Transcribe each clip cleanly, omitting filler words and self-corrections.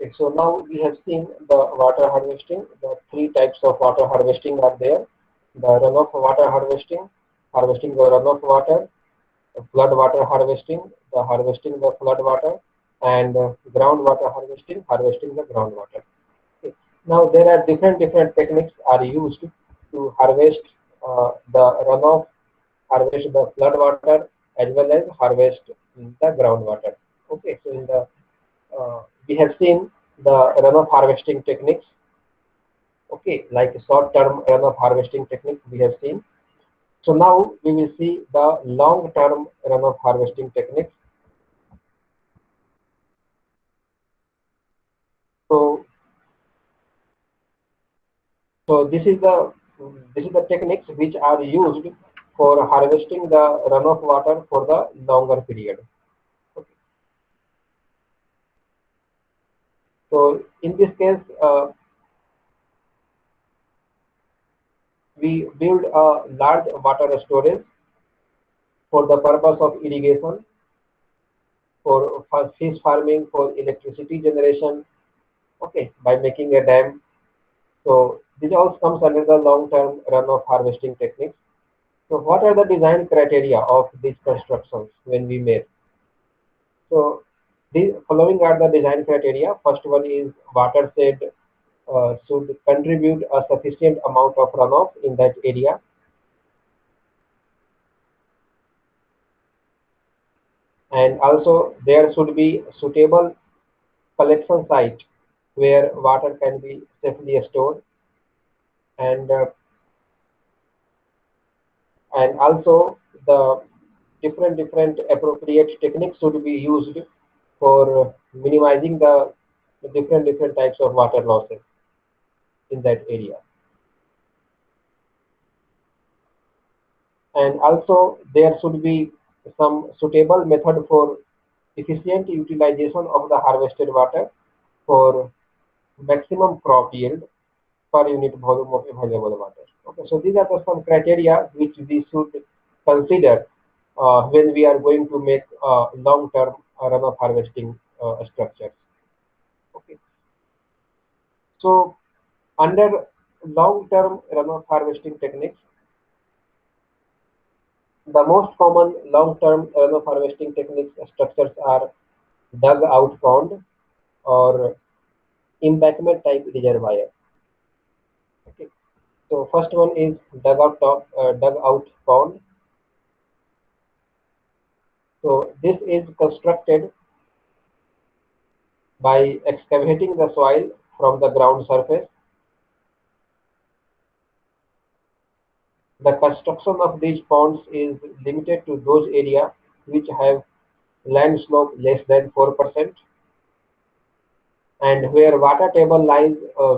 Okay, so now we have seen the water harvesting. The three types of water harvesting are there. The runoff water harvesting, harvesting the runoff water, flood water harvesting, the harvesting the flood water, and groundwater harvesting, harvesting the groundwater. Okay. Now there are different techniques are used to harvest the runoff, harvest the flood water, as well as harvest the groundwater. Okay, so in the we have seen the runoff harvesting techniques. Okay, like short-term runoff harvesting technique we have seen. So now we will see the long-term runoff harvesting techniques. So so this is the techniques which are used for harvesting the runoff water for the longer period. Okay. So in this case, we build a large water storage for the purpose of irrigation, for fish farming, for electricity generation. Okay, by making a dam. So this also comes under the long-term runoff harvesting techniques. So what are the design criteria of these constructions when we made? So the following are the design criteria. First one is watershed should contribute a sufficient amount of runoff in that area, and also there should be suitable collection site where water can be safely stored, and also the different appropriate techniques should be used for minimizing the different types of water losses in that area. And also there should be some suitable method for efficient utilization of the harvested water for maximum crop yield per unit volume of available water. Okay, so these are the some criteria which we should consider when we are going to make long-term runoff harvesting structures. Okay, so under long-term runoff harvesting techniques, the most common long-term runoff harvesting techniques structures are dug-out pond or embankment type reservoir. Okay. So first one is dug-out pond. So this is constructed by excavating the soil from the ground surface. The construction of these ponds is limited to those areas which have land slope less than 4% and where water table lies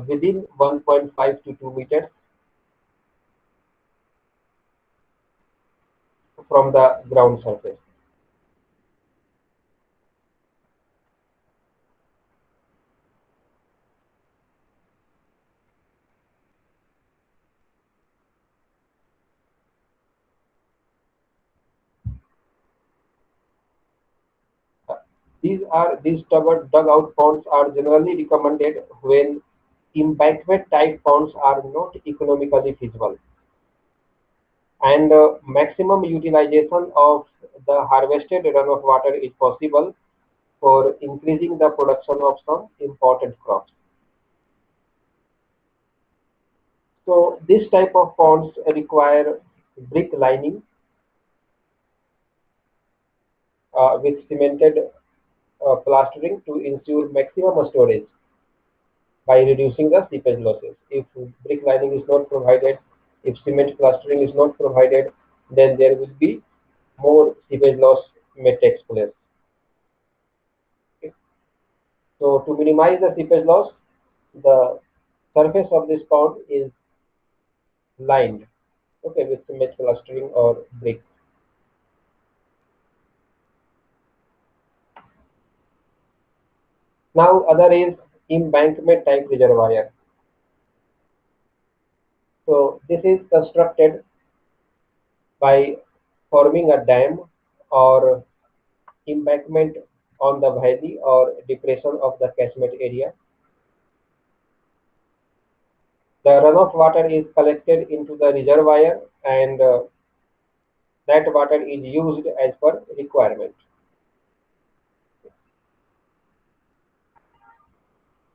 within 1.5 to 2 meters from the ground surface. These dugout ponds are generally recommended when embankment type ponds are not economically feasible, and maximum utilization of the harvested runoff water is possible for increasing the production of some important crops. So this type of ponds require brick lining with cemented plastering to ensure maximum storage by reducing the seepage losses. If brick lining is not provided, if cement plastering is not provided, then there will be more seepage loss may take place. Okay. So to minimize the seepage loss, the surface of this pond is lined, okay, with cement plastering or brick. Now other is embankment type reservoir. So this is constructed by forming a dam or embankment on the valley or depression of the catchment area. The runoff water is collected into the reservoir and that water is used as per requirement.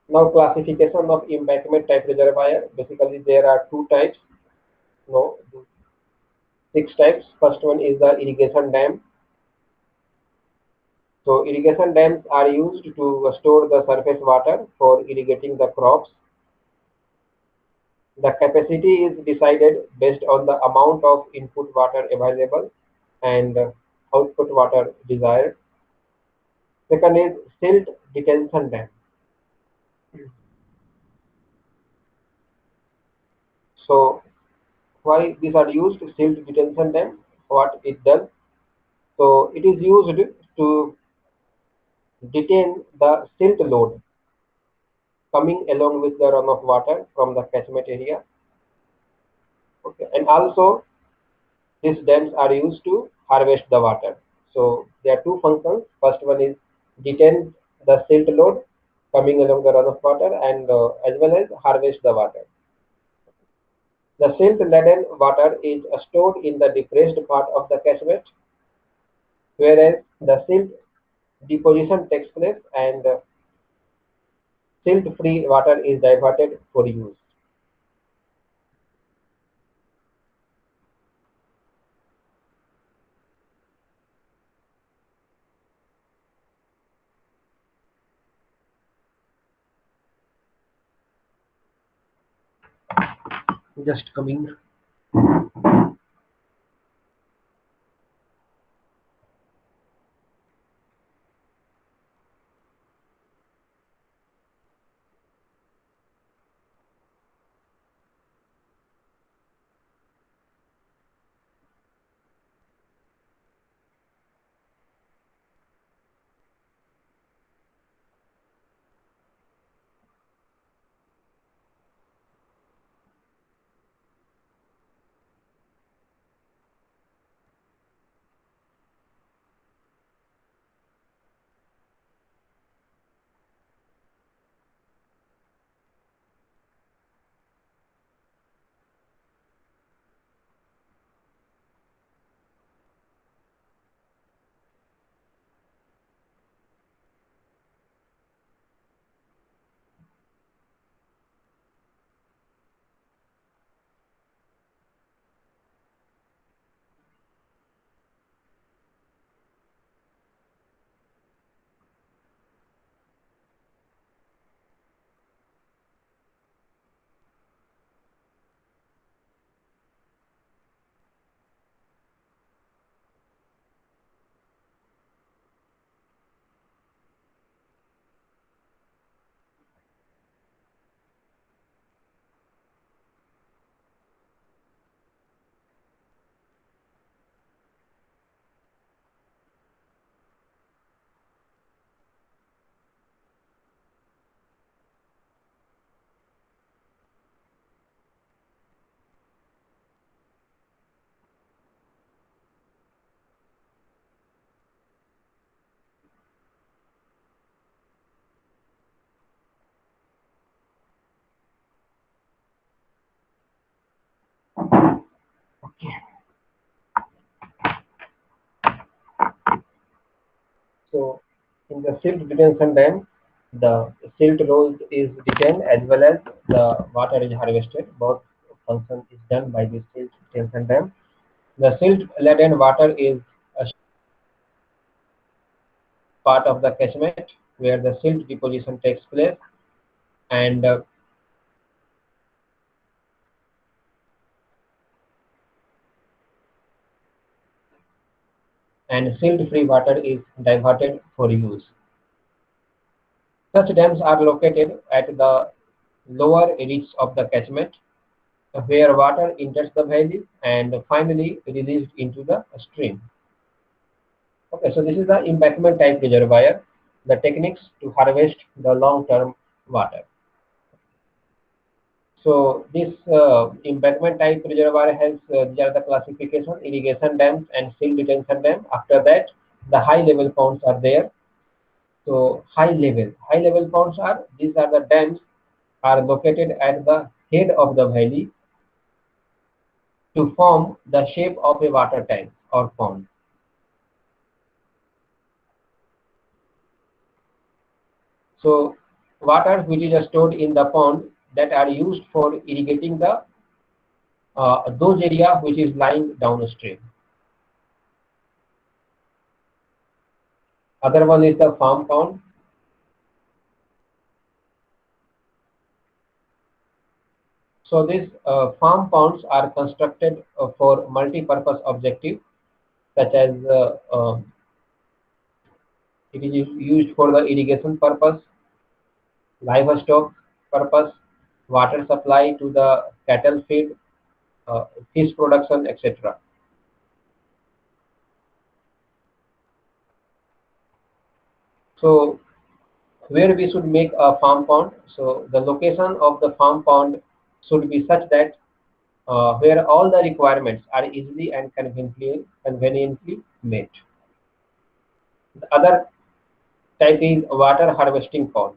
Now classification of embankment type reservoir. Basically there are two types. No, six types. First one is the irrigation dam. So irrigation dams are used to store the surface water for irrigating the crops. The capacity is decided based on the amount of input water available and output water desired. Second is silt detention dam. So why these are used? Silt detention dam, what it does? So it is used to detain the silt load coming along with the runoff water from the catchment area. Okay. And also these dams are used to harvest the water. So there are two functions. First one is detain the silt load coming along the runoff water and as well as harvest the water. The silt laden water is stored in the depressed part of the catchment, whereas the silt deposition takes place and silt free water is diverted for use. Just coming. So in the silt detention dam, the silt load is detained as well as the water is harvested. Both function is done by the silt detention dam. The silt laden water is a part of the catchment where the silt deposition takes place and silt free water is diverted for use. Such dams are located at the lower reaches of the catchment where water enters the valley and finally released into the stream. Okay, so this is the embankment type reservoir, the techniques to harvest the long-term water. So this embankment type reservoir has these are the classification: irrigation dams and silt detention dam. After that, the high level ponds are there. So high level ponds are, these are the dams are located at the head of the valley to form the shape of a water tank or pond. So water which is stored in the pond that are used for irrigating the those area which is lying downstream. Other one is the farm pond. So these farm ponds are constructed for multi-purpose objective, such as it is used for the irrigation purpose, livestock purpose, water supply to the cattle feed, fish production, etc. So where we should make a farm pond? So the location of the farm pond should be such that where all the requirements are easily and conveniently met. The other type is water harvesting pond.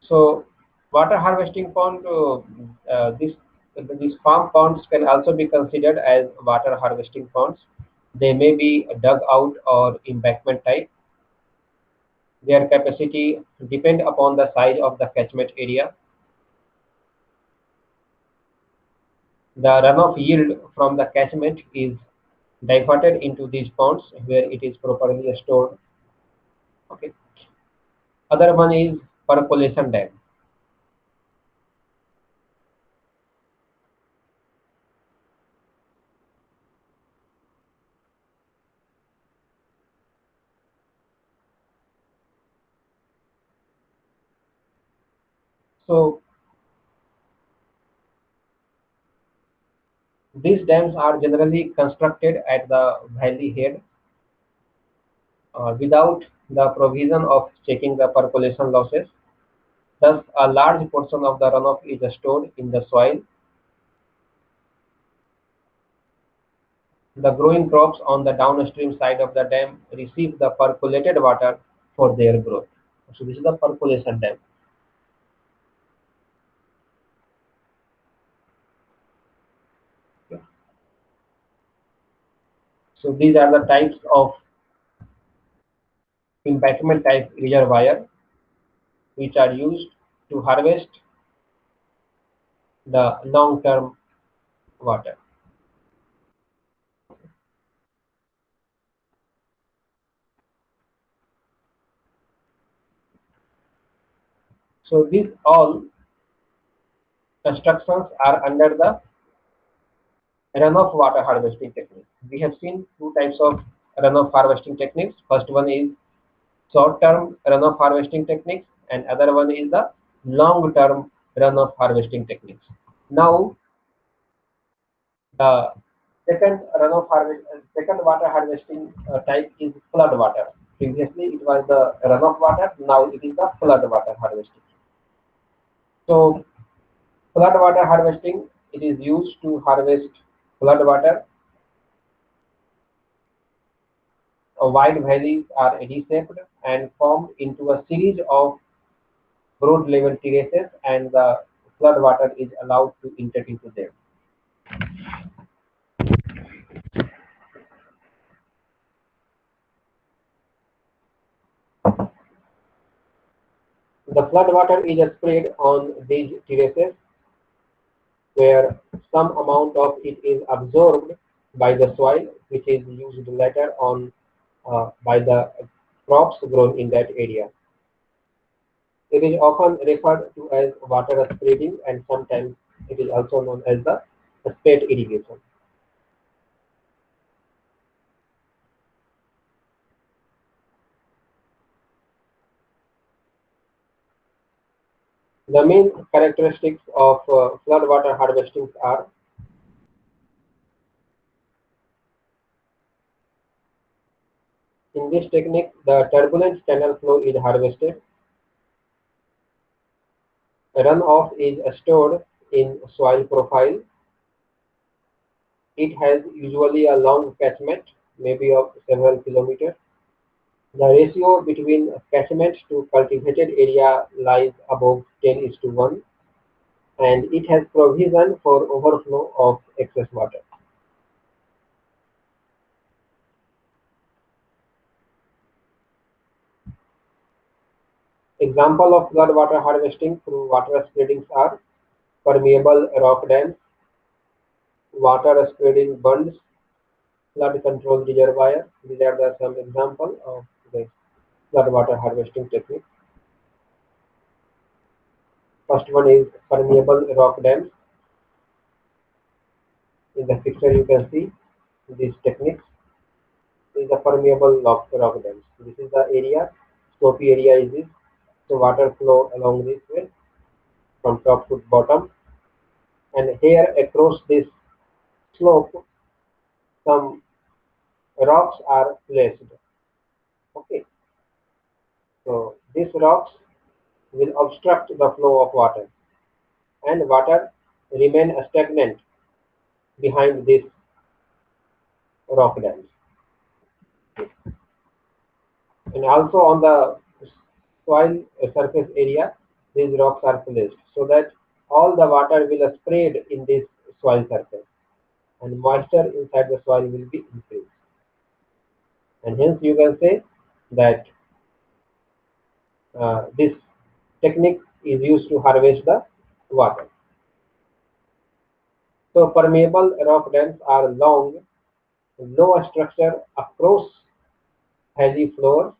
So water harvesting pond, these farm ponds can also be considered as water harvesting ponds. They may be dug out or embankment type. Their capacity depend upon the size of the catchment area. The runoff yield from the catchment is diverted into these ponds where it is properly stored. Okay. Other one is percolation dam. So these dams are generally constructed at the valley head without the provision of checking the percolation losses. Thus, a large portion of the runoff is stored in the soil. The growing crops on the downstream side of the dam receive the percolated water for their growth. So this is the percolation dam. Okay. So these are the types of embankment type reservoir which are used to harvest the long-term water. So these all constructions are under the runoff water harvesting technique. We have seen two types of runoff harvesting techniques. First one is short-term runoff harvesting techniques, and other one is the long-term runoff harvesting techniques. Now, the second water harvesting type is flood water. Previously, it was the runoff water. Now, it is the flood water harvesting. So, flood water harvesting, it is used to harvest flood water. Wide valleys are reshaped and formed into a series of broad level terraces, and the flood water is allowed to enter into them. The flood water is spread on these terraces where some amount of it is absorbed by the soil, which is used later on by the crops grown in that area. It is often referred to as water spreading, and sometimes it is also known as the spade irrigation. The main characteristics of flood water harvesting are: in this technique, the turbulent channel flow is harvested, runoff is stored in soil profile, it has usually a long catchment, maybe of several kilometers. The ratio between catchment to cultivated area lies above 10:1, and it has provision for overflow of excess water. Example of flood water harvesting through water spreadings are permeable rock dams, water spreading bunds, flood control reservoir. These are the some example of the flood water harvesting technique. First one is permeable rock dams. In the picture you can see these techniques. This is the permeable rock dams. This is the area, slopy area is this. So water flow along this way from top to bottom, and here across this slope some rocks are placed. Okay, so these rocks will obstruct the flow of water, and water remain stagnant behind these rock dams. And also on the soil surface area, these rocks are placed so that all the water will spread in this soil surface, and moisture inside the soil will be increased. And hence you can say that this technique is used to harvest the water. So permeable rock dams are long, low structure across hazy floors,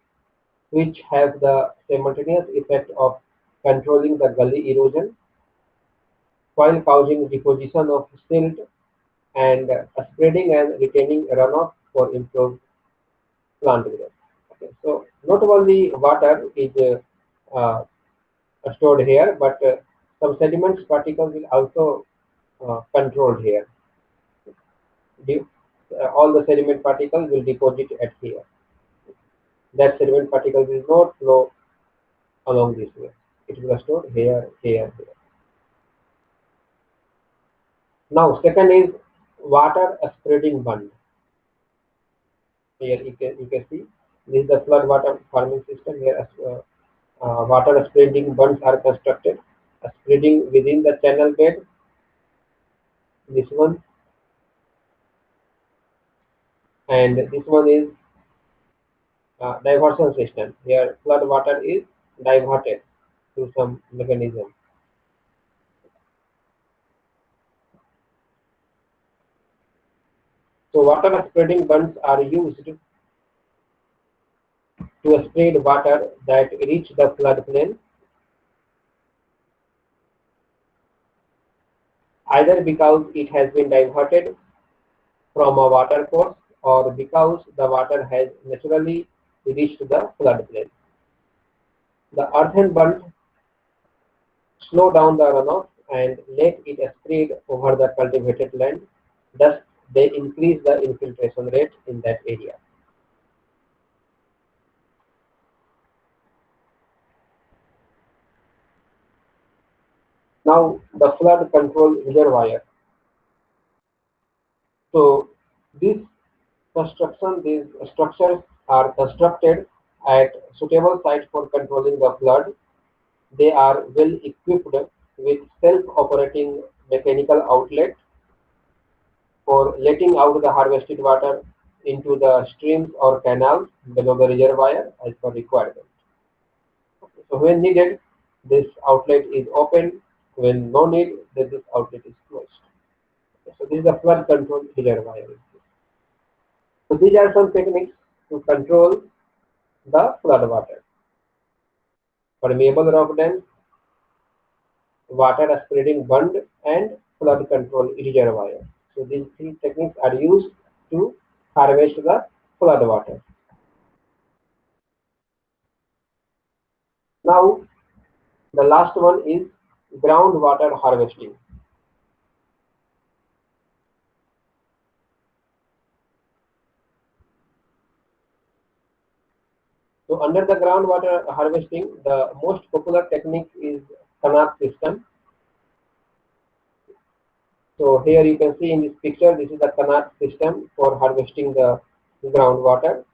which have the simultaneous effect of controlling the gully erosion while causing deposition of silt and spreading and retaining runoff for improved plant growth. Okay, so not only water is uh, stored here, but some sediments particles will also controlled here. The, all the sediment particles will deposit at here. That sediment particle will not flow along this way. It will store here, here, here. Now, second is water spreading bund. Here you can see this is the flood water farming system. Here water spreading bunds are constructed, spreading within the channel bed. This one, and this one is diversion system. Here flood water is diverted through some mechanism. So water spreading bunds are used to spread water that reach the floodplain, either because it has been diverted from a water course or because the water has naturally reached the floodplain. The earthen bund slow down the runoff and let it spread over the cultivated land. Thus, they increase the infiltration rate in that area. Now, the flood control reservoir. So, these these structures are constructed at suitable sites for controlling the flood. They are well equipped with self-operating mechanical outlet for letting out the harvested water into the streams or canals below the reservoir as per requirement. So when needed, this outlet is open. When no need, then this outlet is closed. So this is the flood control reservoir. So these are some techniques to control the flood water. Permeable rock dams, water spreading bund, and flood control reservoir. So these three techniques are used to harvest the flood water. Now the last one is groundwater harvesting. So under the groundwater harvesting, the most popular technique is canal system. So here you can see in this picture, this is the canal system for harvesting the groundwater.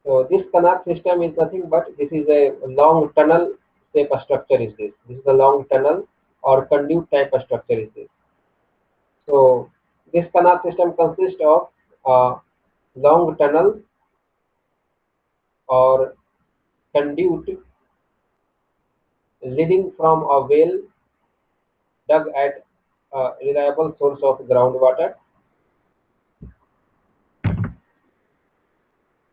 So this canal system is nothing but this is a long tunnel type of structure is this. This is a long tunnel or conduit type of structure is this. So this canal system consists of a long tunnel or conduit leading from a well dug at a reliable source of groundwater.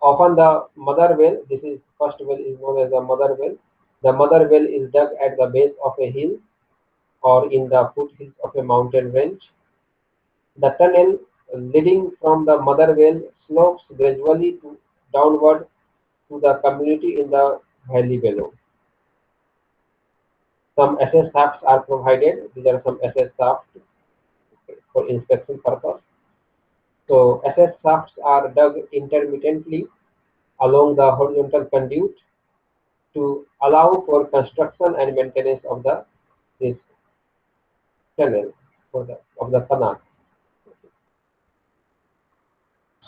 Often the mother well, this is first well is known as the mother well. The mother well is dug at the base of a hill or in the foothills of a mountain range. The tunnel leading from the mother well slopes gradually downward to the community in the valley below. Some SS shafts are provided. These are some SS shafts for inspection purpose. So SS shafts are dug intermittently along the horizontal conduit to allow for construction and maintenance of the this tunnel of the canal.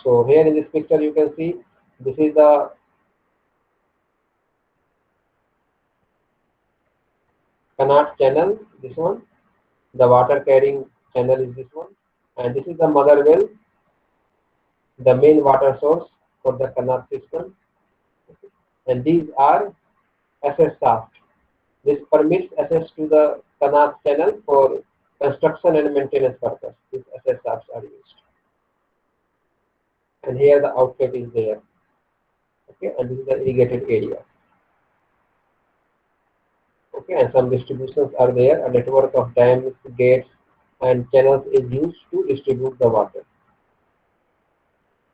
So here in this picture you can see this is the canal channel, this one. The water carrying channel is this one, and this is the mother well, the main water source for the canal system. And these are SS shaft. This permits access to the canal channel for construction and maintenance purpose. These SS shafts are used. And here the outlet is there. Okay, and this is the irrigated area. Okay, and some distributions are there. A network of dams, gates, and channels is used to distribute the water.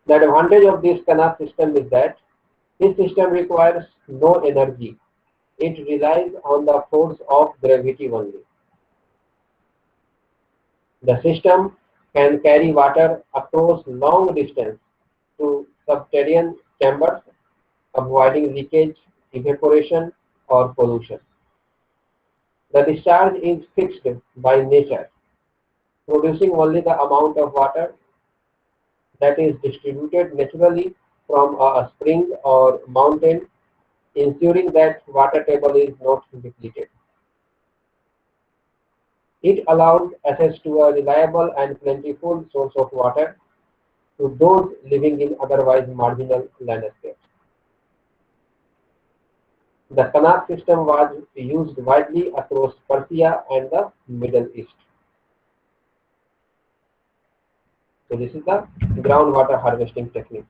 The advantage of this canal system is that this system requires no energy. It relies on the force of gravity only. The system can carry water across long distance to subterranean chambers, avoiding leakage, evaporation, or pollution. The discharge is fixed by nature, producing only the amount of water that is distributed naturally from a spring or mountain, ensuring that water table is not depleted. It allows access to a reliable and plentiful source of water to those living in otherwise marginal landscapes. The canal system was used widely across Persia and the Middle East. So this is the groundwater harvesting technique.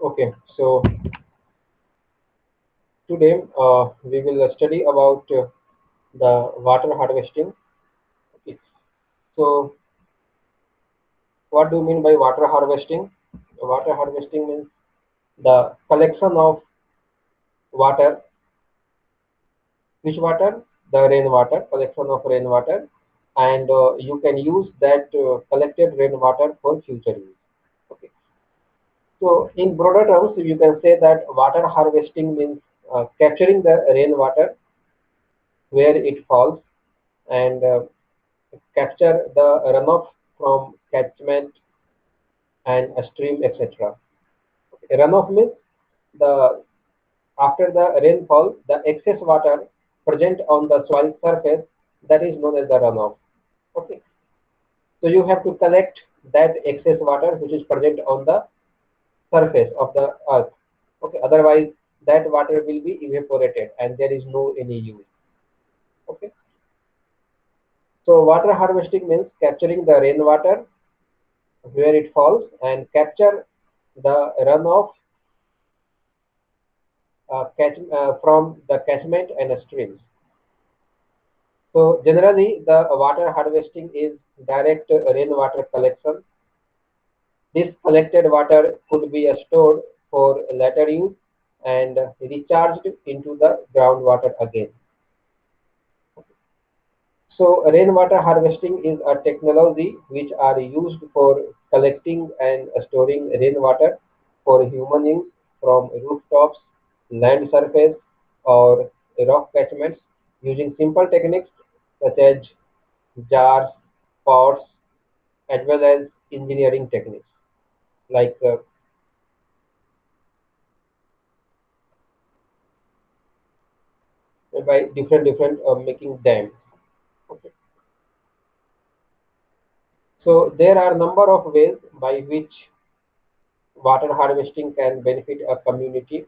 Okay, so today we will study about the water harvesting. Okay. So what do you mean by water harvesting? Water harvesting means the collection of water. Which water? The rainwater, collection of rainwater, and you can use that collected rainwater for future use. Okay. So in broader terms, you can say that water harvesting means capturing the rainwater where it falls and capture the runoff from catchment and a stream, etc. Runoff means the after the rainfall, the excess water present on the soil surface, that is known as the runoff. Okay. So you have to collect that excess water which is present on the surface of the earth. Okay. Otherwise, that water will be evaporated and there is no any use. Okay. So water harvesting means capturing the rainwater where it falls and capture the runoff from the catchment and streams. So generally, the water harvesting is direct rainwater collection. This collected water could be stored for later use and recharged into the groundwater again. So rainwater harvesting is a technology which are used for collecting and storing rainwater for human use from rooftops, land surface, or rock catchments using simple techniques such as jars, pots, as well as engineering techniques like by different making dams. Okay. So there are number of ways by which water harvesting can benefit a community.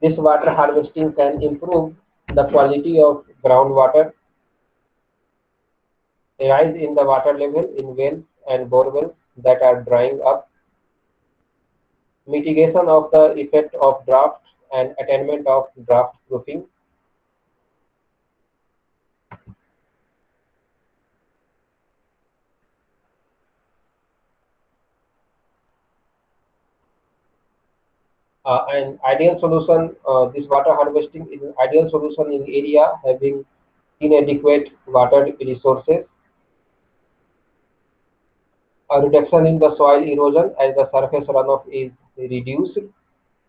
This water harvesting can improve the quality of groundwater, rise in the water level in wells and borewells that are drying up, mitigation of the effect of drought and attainment of drought proofing, an ideal solution. This water harvesting is an ideal solution in area having inadequate water resources, a reduction in the soil erosion as the surface runoff is reduced.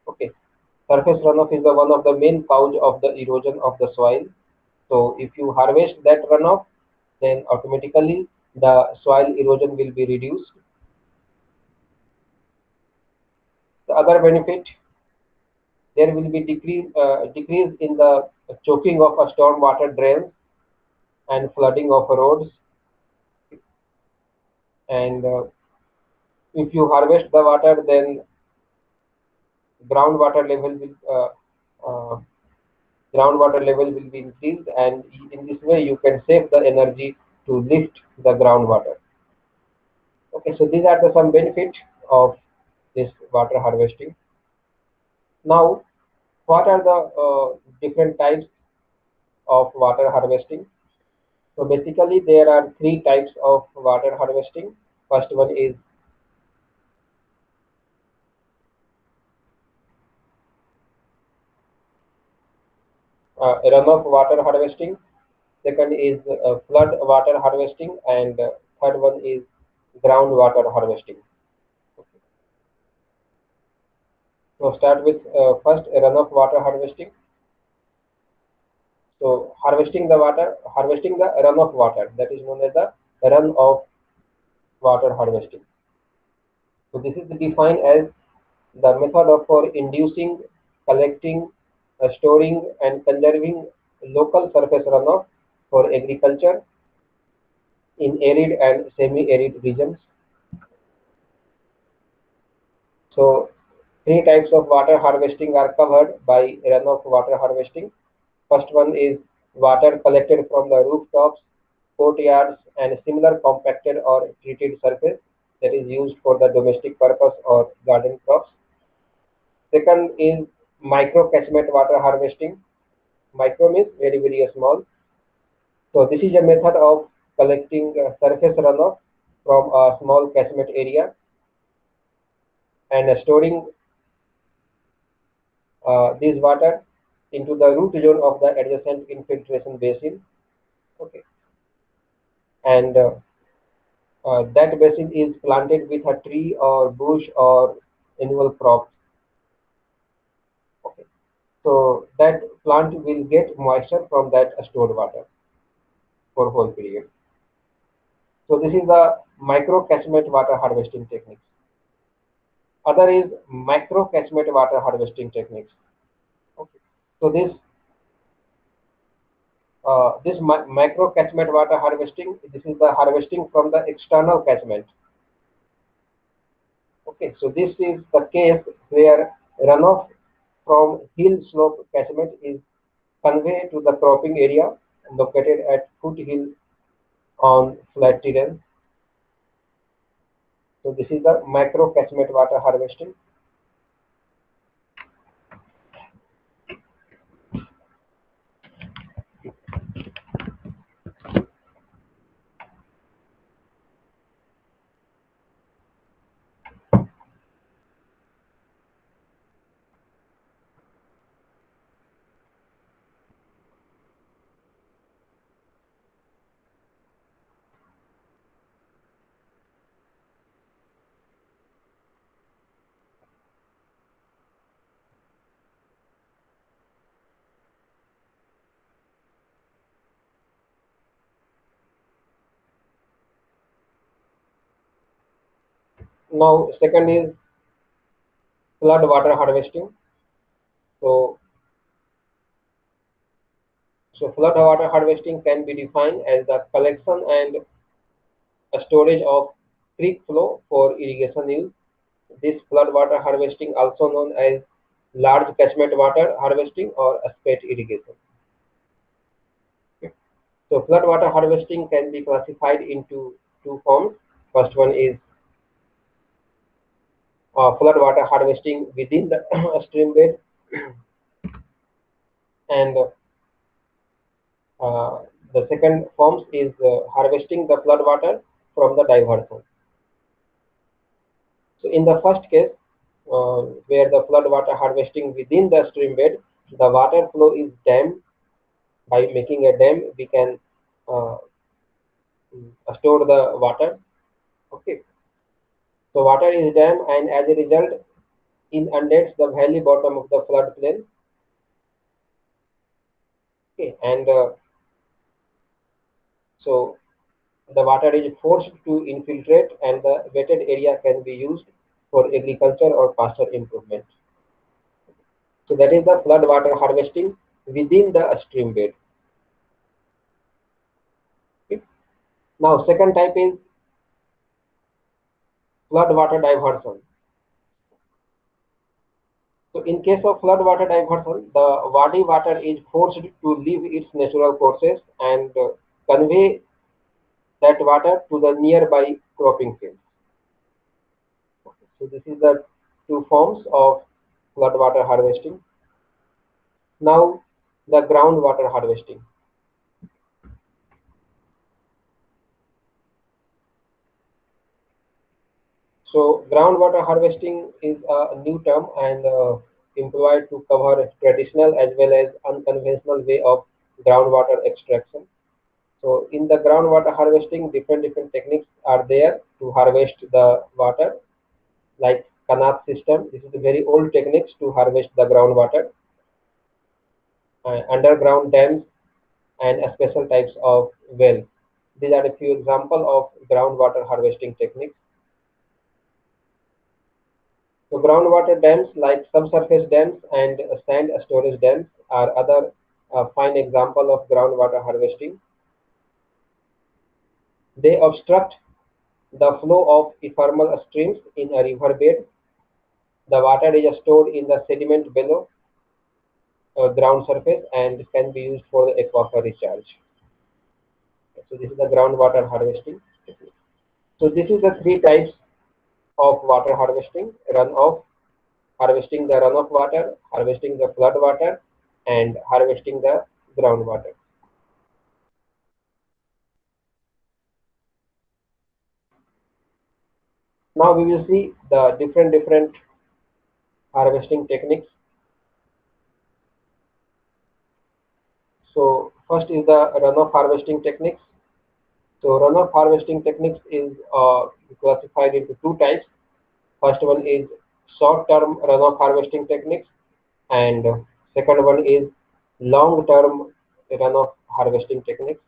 Okay, surface runoff is the one of the main cause of the erosion of the soil. So if you harvest that runoff, then automatically the soil erosion will be reduced. The other benefit, there will be decrease in the choking of a storm water drains and flooding of roads. And if you harvest the water, then groundwater level will uh, groundwater level will be increased, and in this way you can save the energy to lift the groundwater. Okay, so these are the some benefits of this water harvesting. Now, what are the different types of water harvesting? So basically, there are three types of water harvesting. First one is runoff water harvesting. Second is flood water harvesting, and third one is groundwater harvesting. So start with first runoff water harvesting. So harvesting the runoff water, that is known as the run of water harvesting. So this is defined as the method of for inducing, collecting, storing, and conserving local surface runoff for agriculture in arid and semi-arid regions. So three types of water harvesting are covered by runoff water harvesting. First one is water collected from the rooftops, courtyards, and similar compacted or treated surface that is used for the domestic purpose or garden crops. Second is micro catchment water harvesting. Micro means very, very small. So this is a method of collecting surface runoff from a small catchment area and storing this water into the root zone of the adjacent infiltration basin. Okay, and that basin is planted with a tree or bush or annual crop. Okay, so that plant will get moisture from that stored water for whole period. So this is the micro catchment water harvesting techniques. Other is macro catchment water harvesting techniques. Okay. So this macro catchment water harvesting, this is the harvesting from the external catchment. Okay, so this is the case where runoff from hill slope catchment is conveyed to the cropping area located at foothill on flat terrain. So this is the macro catchment water harvesting. Now, second is flood water harvesting. So, flood water harvesting can be defined as the collection and storage of creek flow for irrigation use. This flood water harvesting, also known as large catchment water harvesting or spate irrigation. So, flood water harvesting can be classified into two forms. First one is flood water harvesting within the stream bed, and uh, the second forms is harvesting the flood water from the diversion. So in the first case, where the flood water harvesting within the stream bed, the water flow is dammed. By making a dam, we can uh, store the water. Okay, so water is dammed, and as a result, inundates the valley bottom of the floodplain. Okay, and so the water is forced to infiltrate, and the wetted area can be used for agriculture or pasture improvement. So that is the flood water harvesting within the stream bed. Okay. Now, second type is flood water diversion. So in case of flood water diversion, the Wadi water is forced to leave its natural courses and convey that water to the nearby cropping fields. So this is the two forms of flood water harvesting. Now, the groundwater harvesting. So groundwater harvesting is a new term and employed to cover traditional as well as unconventional way of groundwater extraction. So in the groundwater harvesting, different techniques are there to harvest the water, like Kanat system. This is a very old techniques to harvest the groundwater, underground dams, and special types of well. These are a few examples of groundwater harvesting techniques. So groundwater dams like subsurface dams and sand storage dams are other fine example of groundwater harvesting. They obstruct the flow of ephemeral streams in a river bed. The water is stored in the sediment below ground surface and can be used for the aquifer recharge. So this is the groundwater harvesting technique. So this is the three types of water harvesting: runoff, harvesting the runoff water, harvesting the flood water, and harvesting the groundwater. Now we will see the different harvesting techniques. So first is the runoff harvesting techniques. So runoff harvesting techniques is classified into two types. First one is short-term runoff harvesting techniques, and second one is long-term runoff harvesting techniques.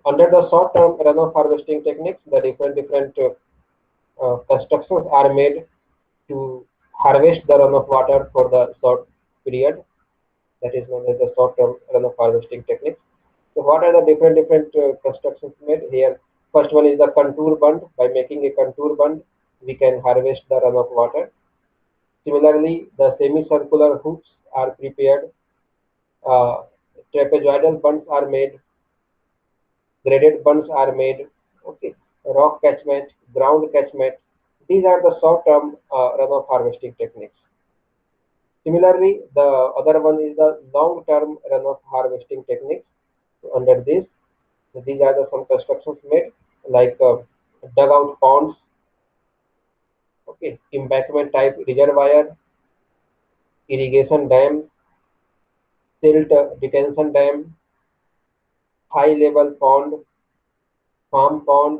Under the short-term runoff harvesting techniques, the different constructions are made to harvest the runoff water for the short period. That is known as the short-term runoff harvesting techniques. So what are the different constructions made here? First one is the contour bund. By making a contour bund, we can harvest the runoff water. Similarly, the semicircular hoops are prepared. Uh, Trapezoidal bunds are made. Graded bunds are made. Okay, rock catchment, ground catchment. These are the short-term runoff harvesting techniques. Similarly, the other one is the long-term runoff harvesting techniques. So under this, these are the some constructions made like dugout ponds, okay, embankment type reservoir, irrigation dam, silt detention dam, high level pond, farm pond,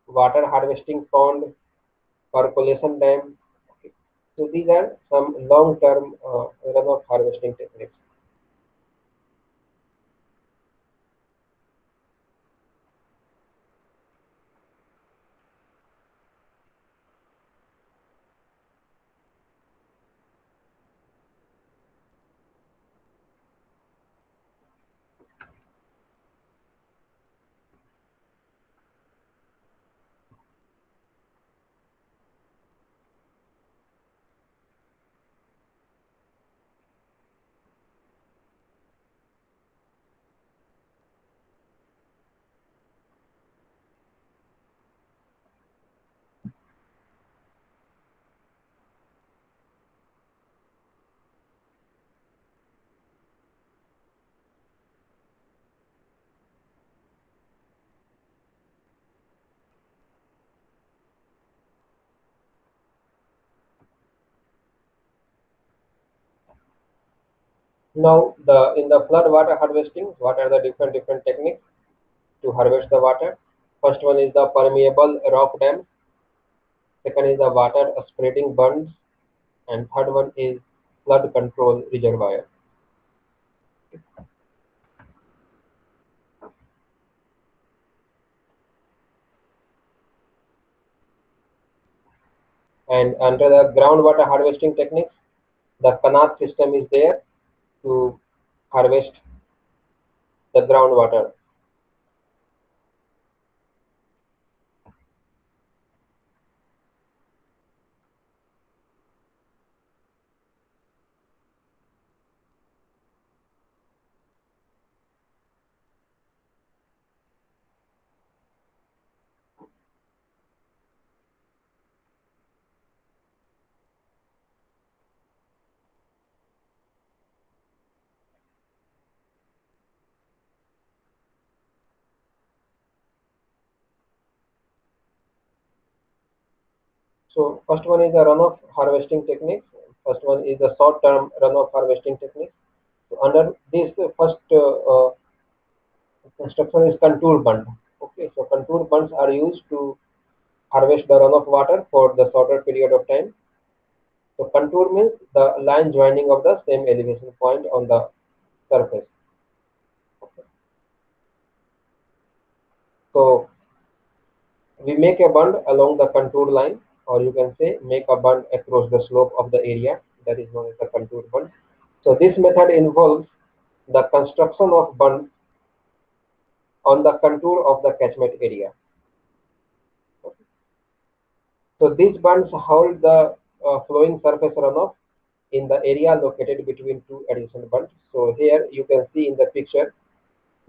water harvesting pond, percolation dam. Okay. So these are some long-term runoff harvesting techniques. Now, in the flood water harvesting, what are the different techniques to harvest the water? First one is the permeable rock dam. Second is the water spreading bunds, and third one is flood control reservoir. And under the groundwater harvesting techniques, the Kanat system is there to harvest the groundwater. So first one is the runoff harvesting technique. First one is the short-term runoff harvesting technique. So under this first construction is contour bund. Okay, so contour bunds are used to harvest the runoff water for the shorter period of time. So contour means the line joining of the same elevation point on the surface. Okay. So we make a bund along the contour line, or you can say make a bund across the slope of the area, that is known as the contour bund. So this method involves the construction of bund on the contour of the catchment area. Okay. So these bunds hold the flowing surface runoff in the area located between two adjacent bunds. So here you can see in the picture,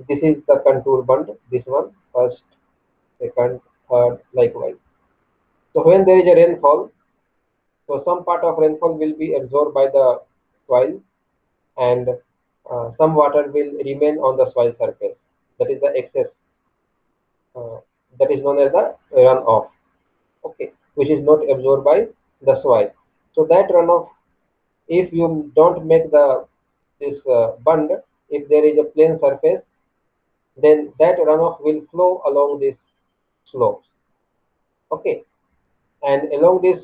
this is the contour bund, this one, first, second, third, likewise. So when there is a rainfall, so some part of rainfall will be absorbed by the soil, and some water will remain on the soil surface. That is the excess. Uh, that is known as the runoff. Okay, which is not absorbed by the soil. So that runoff, if you don't make the this bund, if there is a plain surface, then that runoff will flow along these slopes. Okay, and along this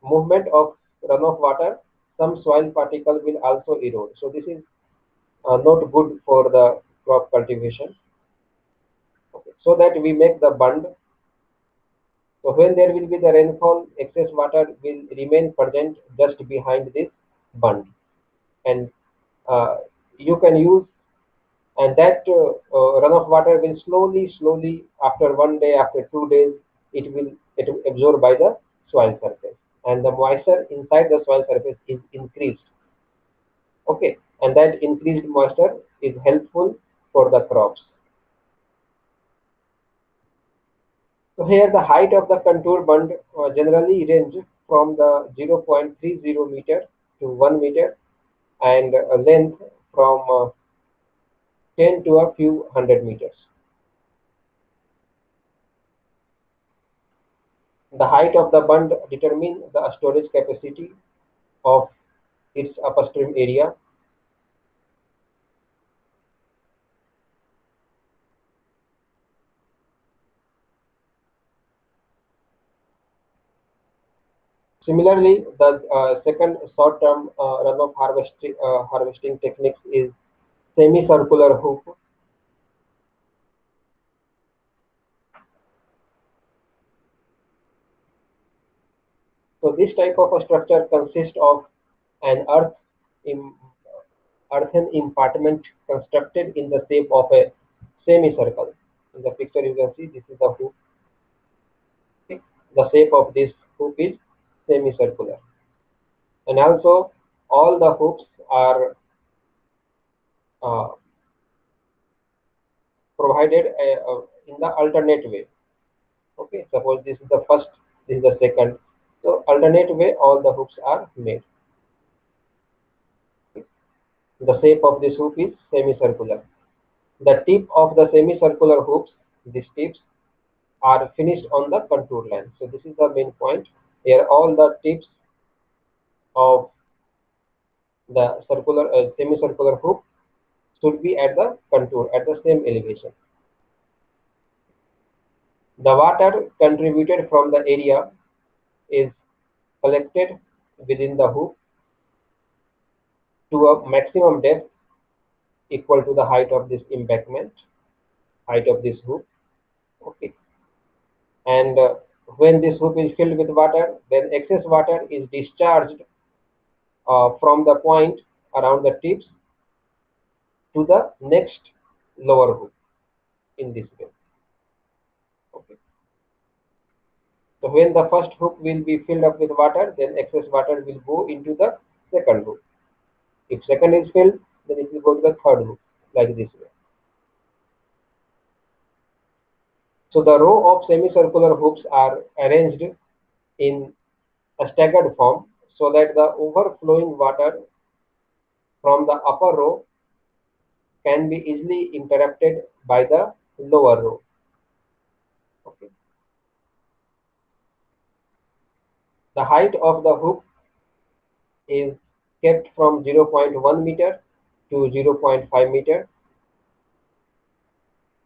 movement of runoff water, some soil particle will also erode. So this is not good for the crop cultivation. Okay. So that we make the bund. So when there will be the rainfall, excess water will remain present just behind this bund, and uh, you can use, and that runoff water will slowly after 1 day, after 2 days, it will absorb by the soil surface, and the moisture inside the soil surface is increased. Okay, and that increased moisture is helpful for the crops. So here the height of the contour bund generally range from the 0.30 meter to 1 meter, and length from 10 to a few hundred meters. The height of the bund determines the storage capacity of its upstream area. Similarly, the second short-term runoff harvesting technique is semicircular hoop. So this type of a structure consists of an im- earthen impartment constructed in the shape of a semicircle. In the picture you can see this is the hoop. Okay. The shape of this hoop is semicircular, and also all the hoops are uh, provided in the alternate way. Okay, suppose this is the first, this is the second. So alternate way, all the hoops are made. The shape of this hoop is semicircular. The tip of the semicircular hoops, these tips, are finished on the contour line. So this is the main point. Here all the tips of The semicircular hoop should be at the contour at the same elevation. The water contributed from the area is collected within the hoop to a maximum depth equal to the height of this embankment, height of this hoop. Okay, and when this hoop is filled with water, then excess water is discharged from the point around the tips to the next lower hoop in this way. Okay. So when the first hoop will be filled up with water, then excess water will go into the second hoop. If second is filled, then it will go to the third hoop, like this way. So the row of semicircular hoops are arranged in a staggered form so that the overflowing water from the upper row can be easily interrupted by the lower row. Okay. The height of the hoop is kept from 0.1 meter to 0.5 meter,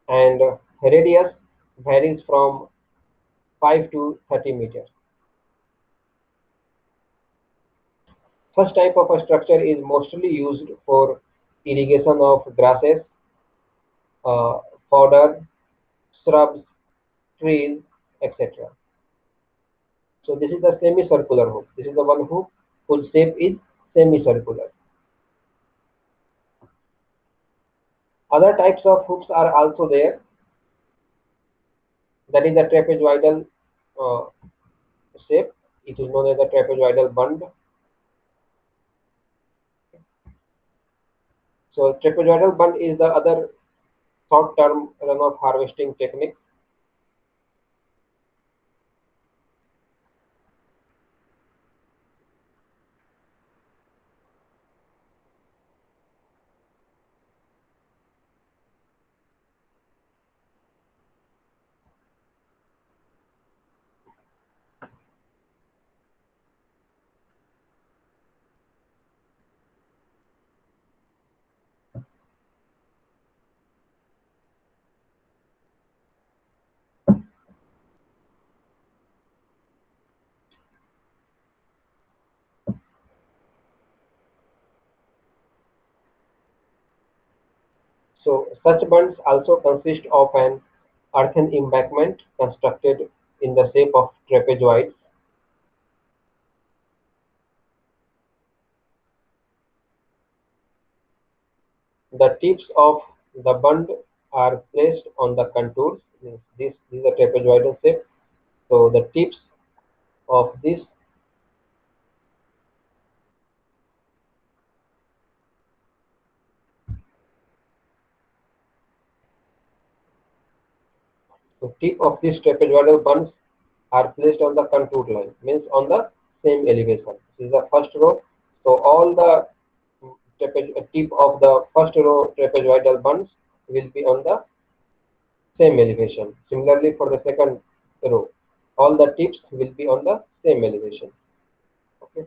and radius varies from 5 to 30 meters. Such type of a structure is mostly used for irrigation of grasses, uh, fodder, shrubs, trees, etc. So this is the semicircular hoop. This is the one hoop whose shape is semicircular. Other types of hoops are also there. That is the trapezoidal uh, shape. It is known as the trapezoidal bund. So trapezoidal bund is the other short-term runoff harvesting technique. So such bunds also consist of an earthen embankment constructed in the shape of trapezoids. The tips of the bund are placed on the contours. This is a trapezoidal shape. So the tips of this so tip of this trapezoidal bunds are placed on the contour line, means on the same elevation. This is the first row. So all the tip of the first row trapezoidal bunds will be on the same elevation. Similarly, for the second row, all the tips will be on the same elevation. Okay.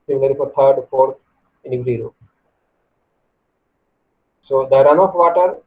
Similarly for third, fourth, in every row. So the runoff water.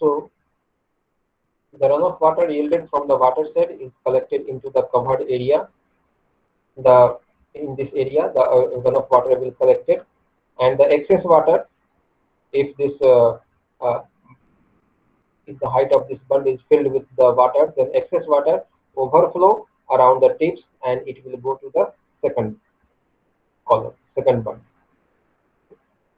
So the runoff water yielded from the watershed is collected into the covered area. In this area, the runoff water will collected, and the excess water, if this if the height of this bund is filled with the water, then excess water overflow around the tips, and it will go to the second column, second bund.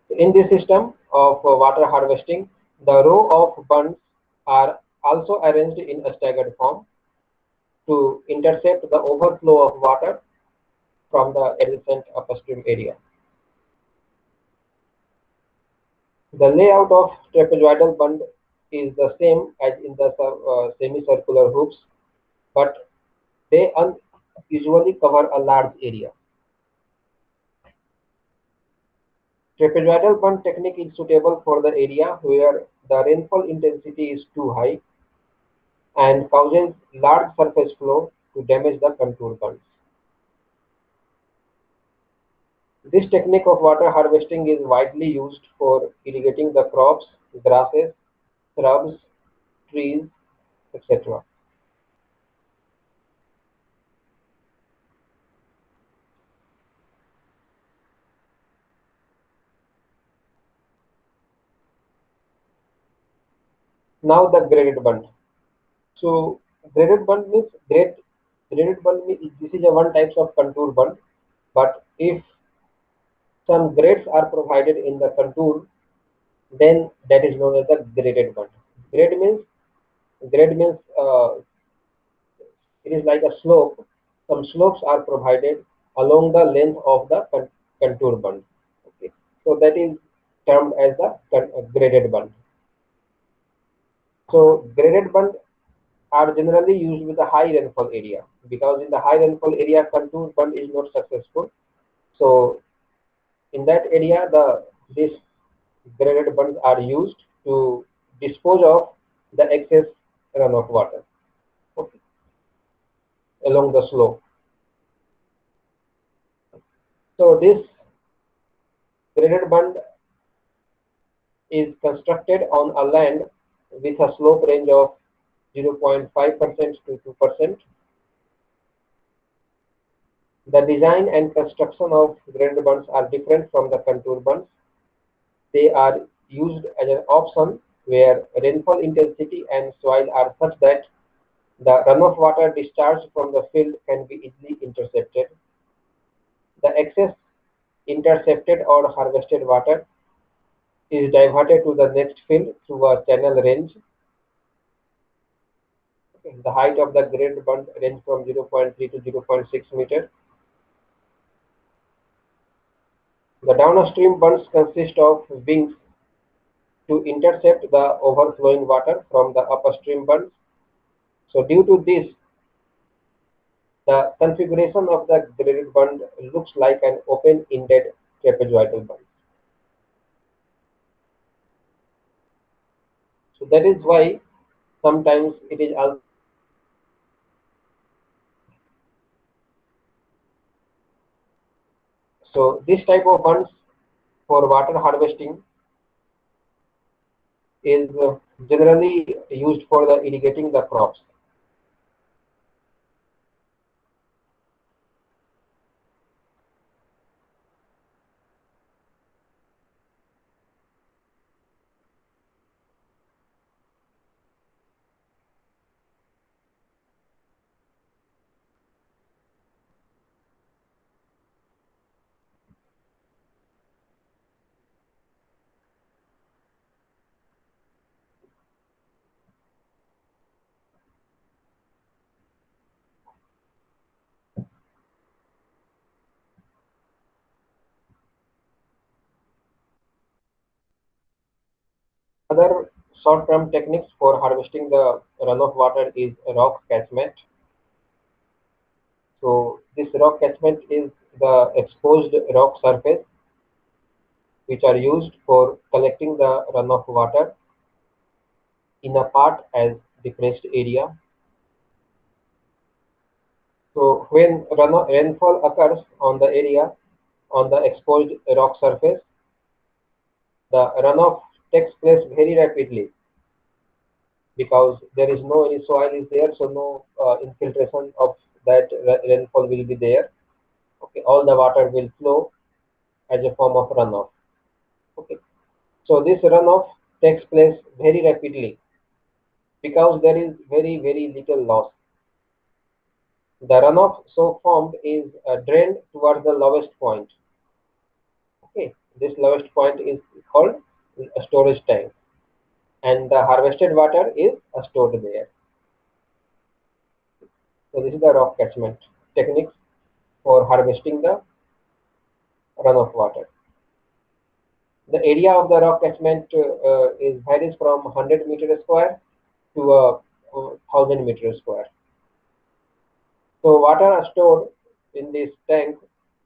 In this system of water harvesting, the row of bunds are also arranged in a staggered form to intercept the overflow of water from the adjacent upstream area. The layout of trapezoidal bund is the same as in the semicircular hoops, but they usually cover a large area. Trapezoidal bund technique is suitable for the area where the rainfall intensity is too high and causes large surface flow to damage the contour bunds. This technique of water harvesting is widely used for irrigating the crops, grasses, shrubs, trees, etc. Now the graded bund. So graded bund means graded bund means this is a one type of contour bund, but if some grades are provided in the contour, then that is known as the graded bund. Grade means grade means it is like a slope. Some slopes are provided along the length of the contour bund. Okay, so that is termed as the graded bund. So graded bund are generally used with a high rainfall area, because in the high rainfall area contour bund is not successful. So in that area, these graded bunds are used to dispose of the excess runoff water, okay, along the slope. So this graded bund is constructed on a land with a slope range of 0.5% to 2%. The design and construction of graded bunds are different from the contour bunds. They are used as an option where rainfall intensity and soil are such that the runoff water discharged from the field can be easily intercepted. The excess intercepted or harvested water is diverted to the next field through a channel range. The height of the graded bund range from 0.3 to 0.6 meter. The downstream bunds consist of wings to intercept the overflowing water from the upstream bunds. So due to this, the configuration of the graded bund looks like an open-ended trapezoidal bund. So that is why sometimes it is also. So this type of bunds for water harvesting is generally used for the irrigating the crops. Other short-term techniques for harvesting the runoff water is rock catchment. So this rock catchment is the exposed rock surface which are used for collecting the runoff water in a part as depressed area. So when rainfall occurs on the area on the exposed rock surface, the runoff takes place very rapidly. because there is no any soil is there, so no infiltration of that rainfall will be there. Okay, all the water will flow as a form of runoff. Okay, so this runoff takes place very rapidly because there is very little loss. The runoff so formed is drained towards the lowest point. Okay, this lowest point is called a storage tank, and the harvested water is stored there. So this is the rock catchment techniques for harvesting the runoff water. The area of the rock catchment is varies from 100 meter square to 1000 meter square. So water stored in this tank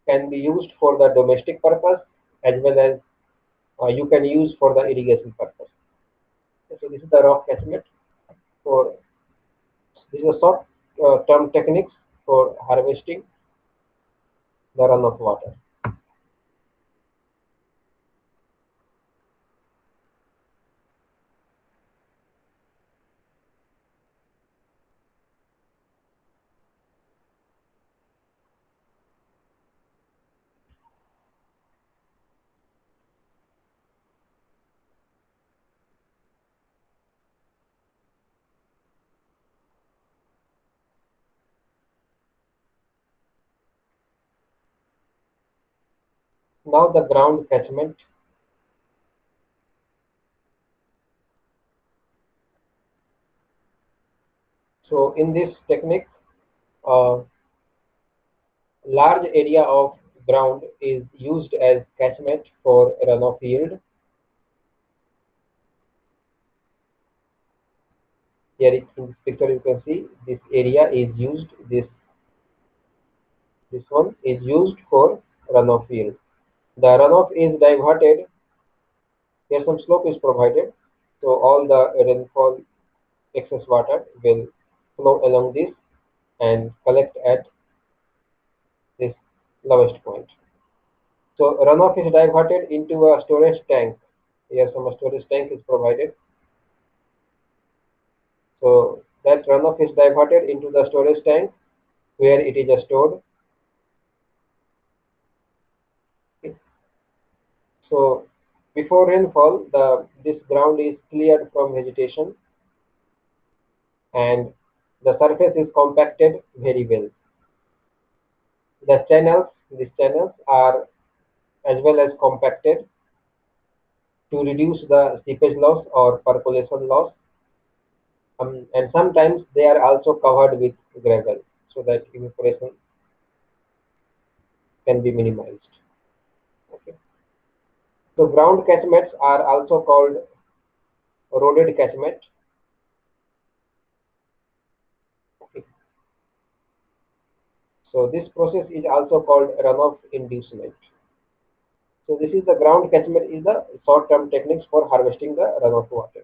can be used for the domestic purpose as well as you can use for the irrigation purpose. So this is the rock catchment for this is a short term techniques for harvesting the runoff water. Now the ground catchment. So in this technique, uh, large area of ground is used as catchment for runoff yield. Here in this picture you can see this area is used, this one is used for runoff yield. The runoff is diverted, here some slope is provided, so all the rainfall excess water will flow along this and collect at this lowest point. So runoff is diverted into a storage tank. Here some storage tank is provided. So that runoff is diverted into the storage tank where it is stored. Okay. So before rainfall, this ground is cleared from vegetation and the surface is compacted very well. These channels are as well as compacted to reduce the seepage loss or percolation loss. And sometimes they are also covered with gravel so that evaporation can be minimized. Okay. So ground catchments are also called roaded catchment. Okay. So this process is also called runoff inducement. So this is the ground catchment is the short-term techniques for harvesting the runoff water.